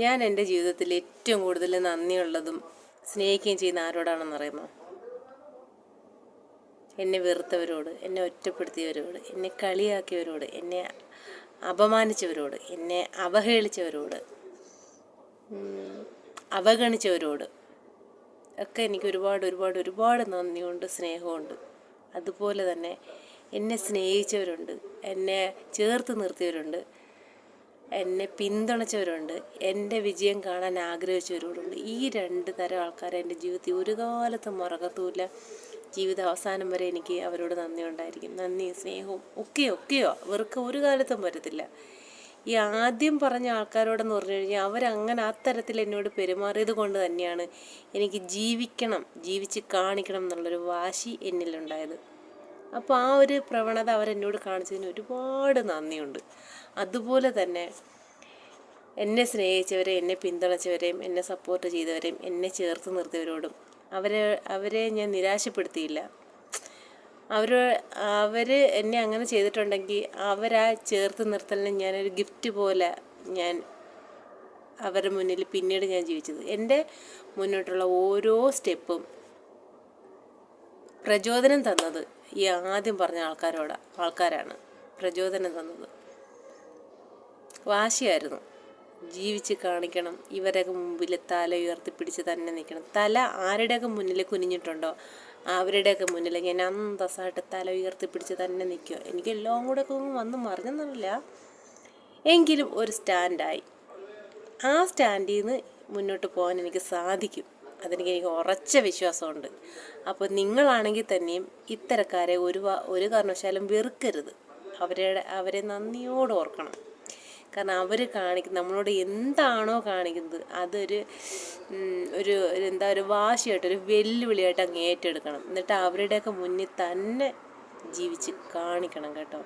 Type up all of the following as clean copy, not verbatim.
ഞാൻ എൻ്റെ ജീവിതത്തിൽ ഏറ്റവും കൂടുതൽ നന്ദിയുള്ളതും സ്നേഹിക്കുകയും ചെയ്യുന്ന ആരോടാണെന്നറിയുമോ? എന്നെ വെറുത്തവരോട്, എന്നെ ഒറ്റപ്പെടുത്തിയവരോട്, എന്നെ കളിയാക്കിയവരോട്, എന്നെ അപമാനിച്ചവരോട്, എന്നെ അവഹേളിച്ചവരോട്, അവഗണിച്ചവരോട് ഒക്കെ എനിക്ക് ഒരുപാട് ഒരുപാട് ഒരുപാട് നന്ദിയുണ്ട്, സ്നേഹമുണ്ട്. അതുപോലെ തന്നെ എന്നെ സ്നേഹിച്ചവരുണ്ട്, എന്നെ ചേർത്ത് നിർത്തിയവരുണ്ട്, എന്നെ പിന്തുണച്ചവരുണ്ട്, എൻ്റെ വിജയം കാണാൻ ആഗ്രഹിച്ചവരോടുണ്ട്. ഈ 2 തരം ആൾക്കാരെ എൻ്റെ ജീവിതത്തിൽ ഒരു കാലത്തും മറക്കത്തുമില്ല. ജീവിത അവസാനം വരെ എനിക്ക് അവരോട് നന്ദി ഉണ്ടായിരിക്കും. നന്ദി, സ്നേഹവും ഒക്കെയോ അവർക്ക് ഒരു കാലത്തും വരത്തില്ല. ഈ ആദ്യം പറഞ്ഞ ആൾക്കാരോടെന്ന് പറഞ്ഞു കഴിഞ്ഞാൽ അവരങ്ങനെ ആ തരത്തിൽ എന്നോട് പെരുമാറിയത് കൊണ്ട് തന്നെയാണ് എനിക്ക് ജീവിച്ച് കാണിക്കണം എന്നുള്ളൊരു വാശി എന്നിലുണ്ടായത്. അപ്പോൾ ആ ഒരു പ്രവണത അവരെന്നോട് കാണിച്ചതിന് ഒരുപാട് നന്ദിയുണ്ട്. അതുപോലെ തന്നെ എന്നെ സ്നേഹിച്ചവരെ, എന്നെ പിന്തുണച്ചവരെയും, എന്നെ സപ്പോർട്ട് ചെയ്തവരെയും, എന്നെ ചേർത്ത് നിർത്തിയവരോടും അവരെ ഞാൻ നിരാശപ്പെടുത്തിയില്ല. അവർ എന്നെ അങ്ങനെ ചെയ്തിട്ടുണ്ടെങ്കിൽ അവരാ ചേർത്ത് നിർത്തലിന് ഞാനൊരു ഗിഫ്റ്റ് പോലെ ഞാൻ അവരുടെ മുന്നിൽ പിന്നീട് ഞാൻ ജീവിച്ചത്. എൻ്റെ മുന്നോട്ടുള്ള ഓരോ സ്റ്റെപ്പും പ്രചോദനം തന്നത് ഈ ആദ്യം പറഞ്ഞ ആൾക്കാരാണ് പ്രചോദനം തന്നത്. വാശിയായിരുന്നു. ജീവിച്ച് കാണിക്കണം, ഇവരൊക്കെ മുമ്പിൽ തല ഉയർത്തിപ്പിടിച്ച് തന്നെ നിൽക്കണം. തല ആരുടെയൊക്കെ മുന്നിൽ കുനിഞ്ഞിട്ടുണ്ടോ അവരുടെയൊക്കെ മുന്നിൽ ഞാൻ അന്തസ്സായിട്ട് തല ഉയർത്തിപ്പിടിച്ച് തന്നെ നിൽക്കുക. എനിക്ക് എല്ലാം കൂടെ ഒക്കെ വന്ന് മറിഞ്ഞെന്നല്ല, എങ്കിലും ഒരു സ്റ്റാൻഡായി. ആ സ്റ്റാൻഡിൽ നിന്ന് മുന്നോട്ട് പോകാൻ എനിക്ക് സാധിക്കും. എനിക്ക് ഉറച്ച വിശ്വാസമുണ്ട്. അപ്പോൾ നിങ്ങളാണെങ്കിൽ തന്നെയും ഇത്തരക്കാരെ ഒരു കാരണവശാലും വെറുക്കരുത്. അവരെ നന്ദിയോടെ ഓർക്കണം. കാരണം അവർ നമ്മളോട് എന്താണോ കാണിക്കുന്നത് അതൊരു ഒരു വാശിയായിട്ട്, ഒരു വെല്ലുവിളിയായിട്ട് അങ്ങ് ഏറ്റെടുക്കണം. എന്നിട്ട് അവരുടെയൊക്കെ മുന്നിൽ തന്നെ ജീവിച്ച് കാണിക്കണം കേട്ടോ.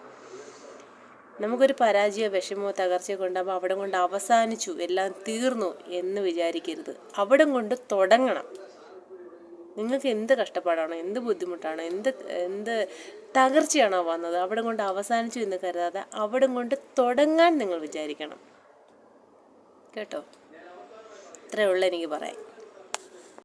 നമുക്കൊരു പരാജയമോ വിഷമോ തകർച്ചയോ കൊണ്ടാകുമ്പോൾ അവിടെ കൊണ്ട് അവസാനിച്ചു, എല്ലാം തീർന്നു എന്ന് വിചാരിക്കരുത്. അവിടെ കൊണ്ട് തുടങ്ങണം. നിങ്ങൾക്ക് എന്ത് കഷ്ടപ്പാടാണോ, എന്ത് ബുദ്ധിമുട്ടാണോ, എന്ത് തകർച്ചയാണോ വന്നത്, അവിടെ കൊണ്ട് അവസാനിച്ചു എന്ന് കരുതാതെ അവിടെ കൊണ്ട് തുടങ്ങാൻ നിങ്ങൾ വിചാരിക്കണം കേട്ടോ. ഇത്രയേ ഉള്ളൂ എനിക്ക് പറയാൻ.